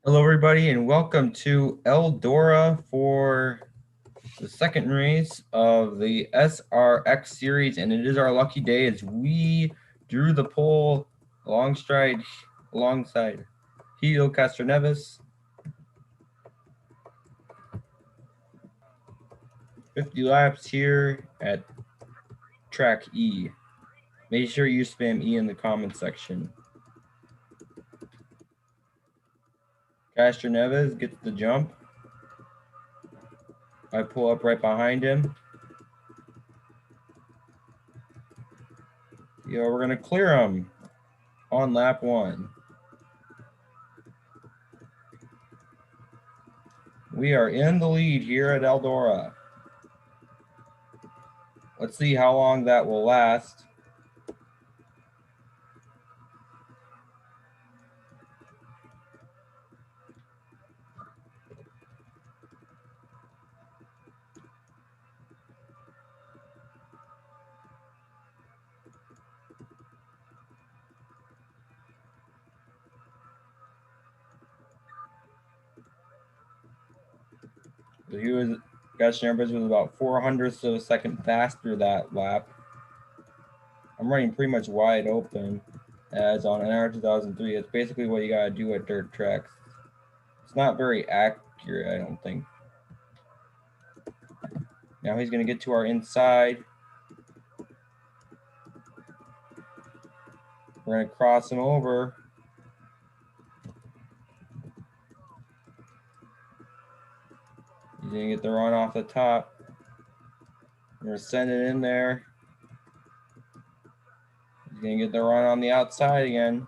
Hello, everybody, and welcome to Eldora for the second race of the SRX series. And it is our lucky day as we drew the pole alongside Hilo Castroneves. 50 laps here at track E. Make sure you spam E in the comment section. Castroneves gets the jump. I pull up right behind him. We're going to clear him on lap 1. We are in the lead here at Eldora. Let's see how long that will last. Gashnervis was about 400ths of a second faster that lap. I'm running pretty much wide open as on NR2003. It's basically what you gotta do at dirt tracks. It's not very accurate, I don't think. Now he's gonna get to our inside. We're gonna cross him over. He's gonna get the run off the top. We're gonna send it in there. He's gonna get the run on the outside again.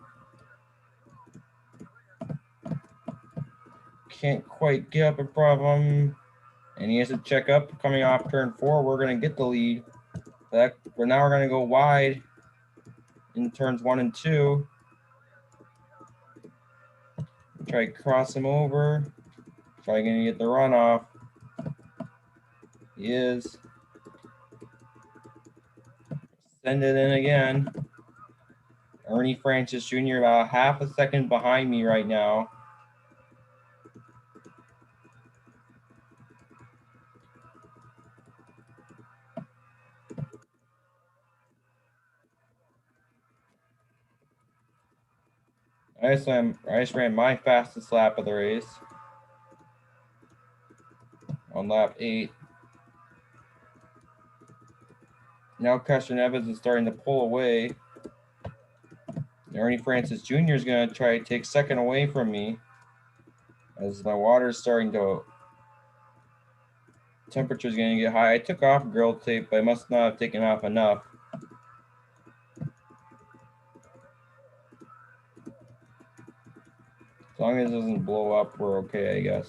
Can't quite get up in front of him. And he has to check up coming off turn 4. We're gonna get the lead. But now we're gonna go wide in turns 1 and 2. Try to cross him over. Try to get the runoff. He is. Send it in again. Ernie Francis Jr. about half a second behind me right now. I just ran my fastest lap of the race on lap 8. Now Castroneves is starting to pull away. Ernie Francis Jr. is going to try to take second away from me as my water is starting to. Temperature is going to get high. I took off grill tape, but I must not have taken off enough. As long as it doesn't blow up, we're okay, I guess.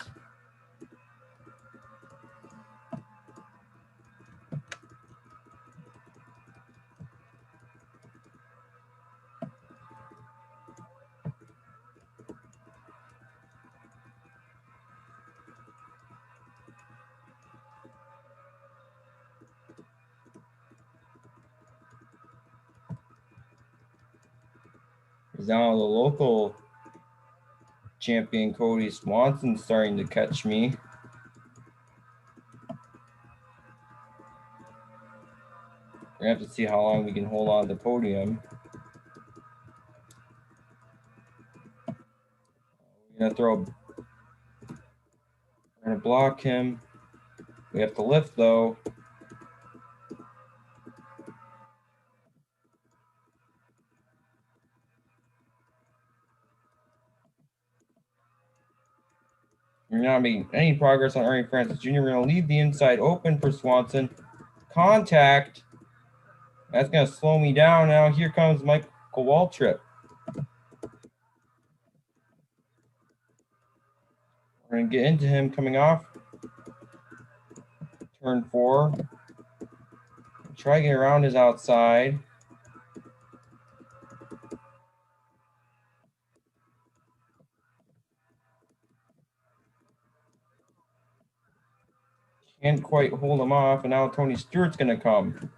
Now the local champion Cody Swanson starting to catch me. We're gonna have to see how long we can hold on to the podium. We're gonna block him. We have to lift though. We're not making any progress on Ernie Francis Jr. We're gonna leave the inside open for Swanson. Contact. That's gonna slow me down now. Here comes Michael Waltrip. We're gonna get into him coming off turn 4. Try to get around his outside. Can't quite hold him off, and now Tony Stewart's gonna come.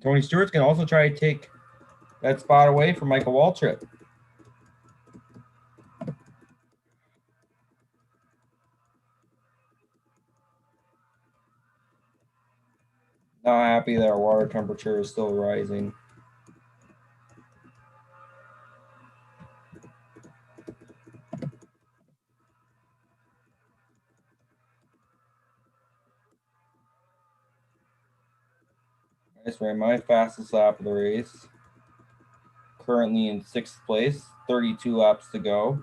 Tony Stewart's gonna also try to take that spot away from Michael Waltrip. Not happy that our water temperature is still rising. I just ran my fastest lap of the race. Currently in 6th place, 32 laps to go.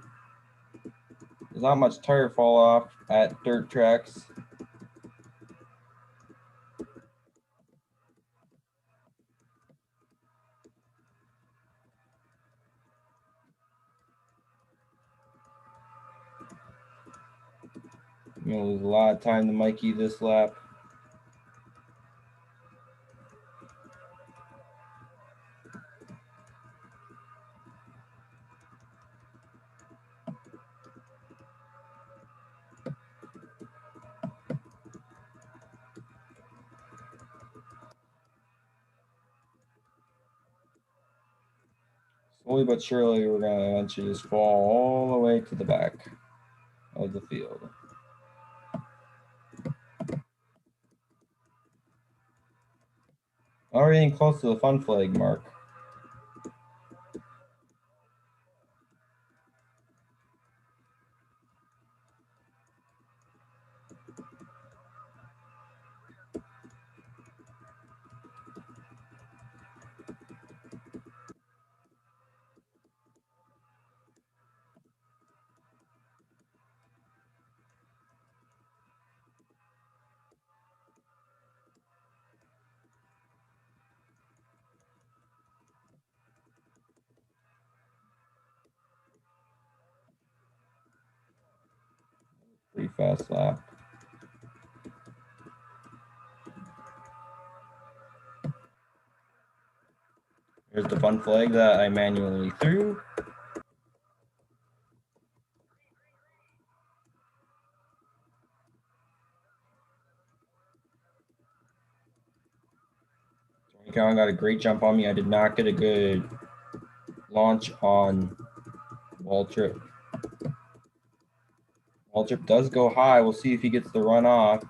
There's not much tire fall off at dirt tracks. I'm gonna lose a lot of time to Mikey this lap. Slowly but surely, we're gonna eventually just fall all the way to the back of the field. Already getting close to the fun flag mark. Pretty fast lap. Here's the fun flag that I manually threw. Count got a great jump on me. I did not get a good launch on wall trip. Wall trip does go high. We'll see if he gets the run off.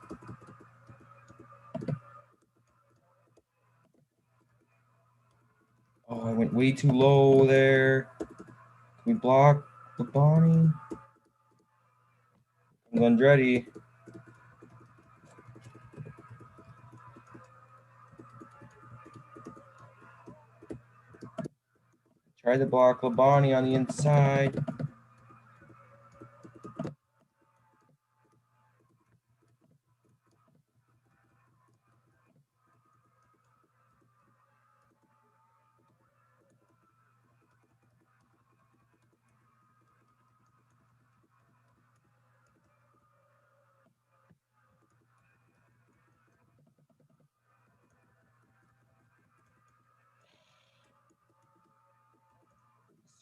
Oh, I went way too low there. Can we block the Bonnie? Nr2003. Tried to block Labani on the inside.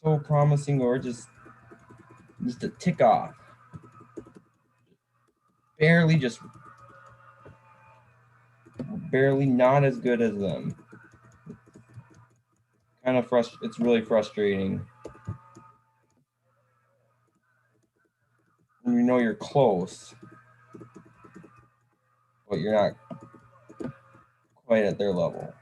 So promising, or just a tick off. Barely not as good as them. Kind of it's really frustrating. When you know you're close, but you're not quite at their level.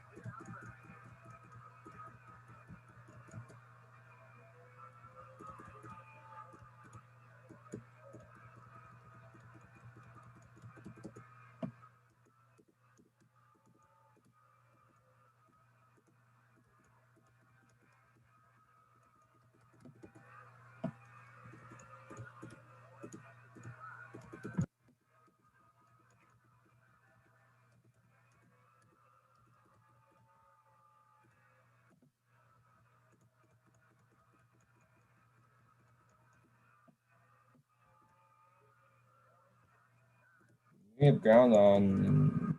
We have ground on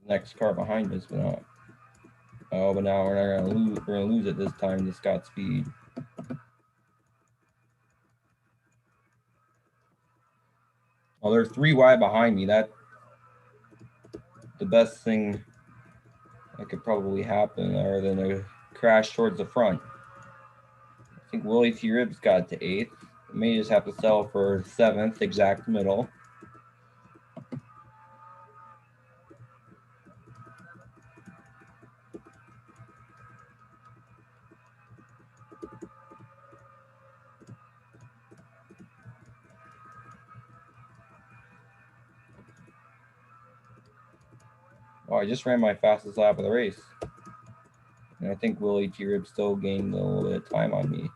the next car behind us, but not. Oh, but now we're not gonna lose. We're gonna lose it this time. This got speed. Oh, they're 3 wide behind me. That the best thing that could probably happen, other than a crash towards the front. I think Willie T. Ribs got to 8th. May just have to settle for 7th, exact middle. Oh, I just ran my fastest lap of the race. And I think Willie T-Rib still gained a little bit of time on me.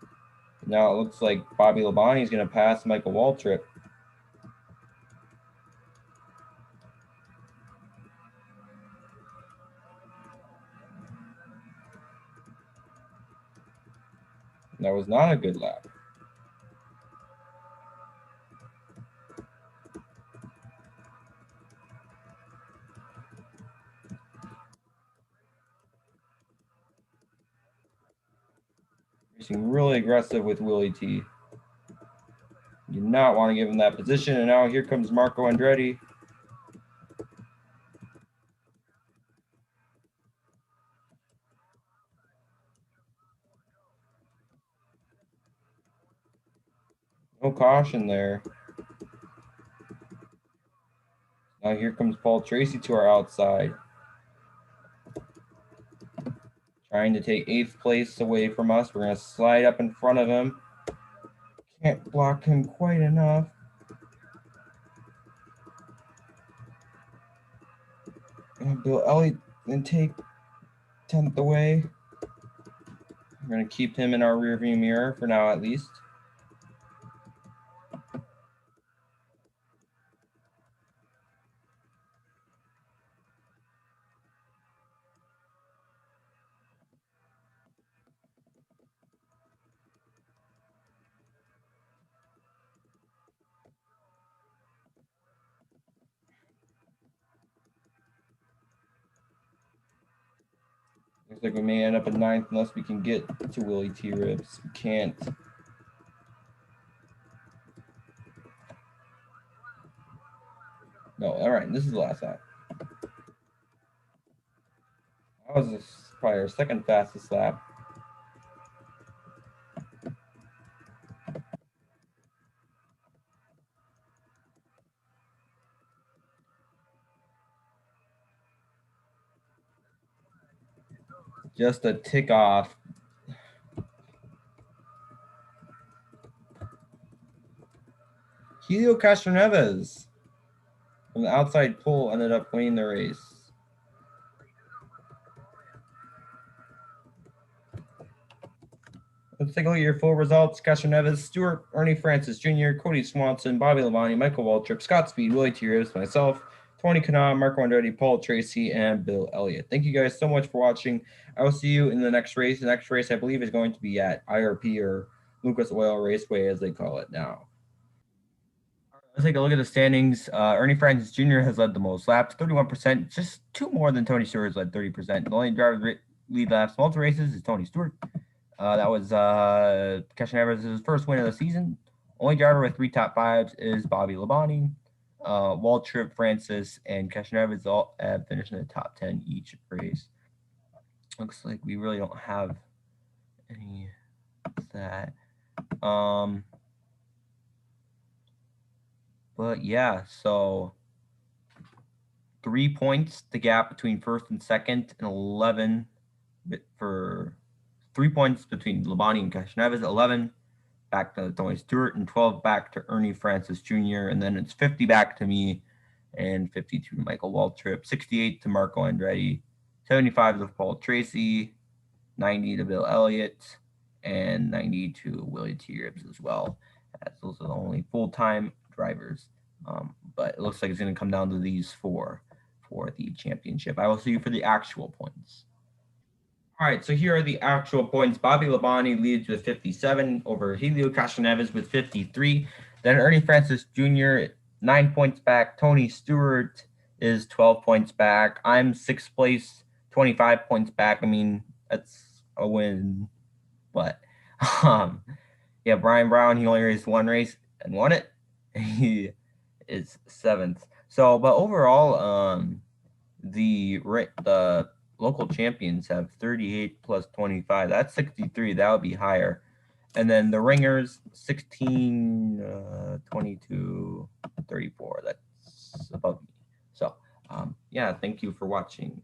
Now it looks like Bobby Labonte is going to pass Michael Waltrip. That was not a good lap. Racing really aggressive with Willie T. You do not want to give him that position. And now here comes Marco Andretti. No caution there. Now here comes Paul Tracy to our outside. Trying to take 8th place away from us. We're going to slide up in front of him. Can't block him quite enough. And Bill Elliott then take 10th away. We're going to keep him in our rearview mirror for now at least. Looks like we may end up at 9th unless we can get to Willie T-Ribs. We can't. No, all right, this is the last lap. That was probably our second fastest lap. Just a tick off. Helio Castroneves from the outside pole ended up winning the race. Let's take a look at your full results. Castroneves, Stuart, Ernie Francis Jr., Cody Swanson, Bobby Labonte, Michael Waltrip, Scott Speed, Willie T-Ribs, myself, Tony Kanaa, Marco Andretti, Paul Tracy, and Bill Elliott. Thank you guys so much for watching. I will see you in the next race. The next race, I believe, is going to be at IRP or Lucas Oil Raceway, as they call it now. Let's take a look at the standings. Ernie Francis Jr. has led the most laps, 31%, just 2 more than Tony Stewart has led 30%. The only driver lead laps multiple races is Tony Stewart. That was Castroneves' first win of the season. Only driver with 3 top 5s is Bobby Labonte. Waltrip, Francis, and Castroneves all have finished in the top 10 each race. Looks like we really don't have any of that. But yeah, so 3 points the gap between first and second, and 11 for 3 points between Labonte and Castroneves, 11 back to Tony Stewart, and 12 back to Ernie Francis Jr. And then it's 50 back to me, and 52 to Michael Waltrip, 68 to Marco Andretti, 75 to Paul Tracy, 90 to Bill Elliott, and 90 to Willie T-Ribs as well. As those are the only full-time drivers. But it looks like it's going to come down to these 4 for the championship. I will see you for the actual points. All right, so here are the actual points. Bobby Labonte leads with 57 over Helio Castroneves with 53. Then Ernie Francis Jr., 9 points back. Tony Stewart is 12 points back. I'm 6th place, 25 points back. I mean, that's a win. But, yeah, Brian Brown, he only raced 1 race and won it. He is 7th. So, but overall, the local champions have 38 plus 25. That's 63. That would be higher. And then the ringers, 16, 22, 34. That's above me. So, yeah, thank you for watching.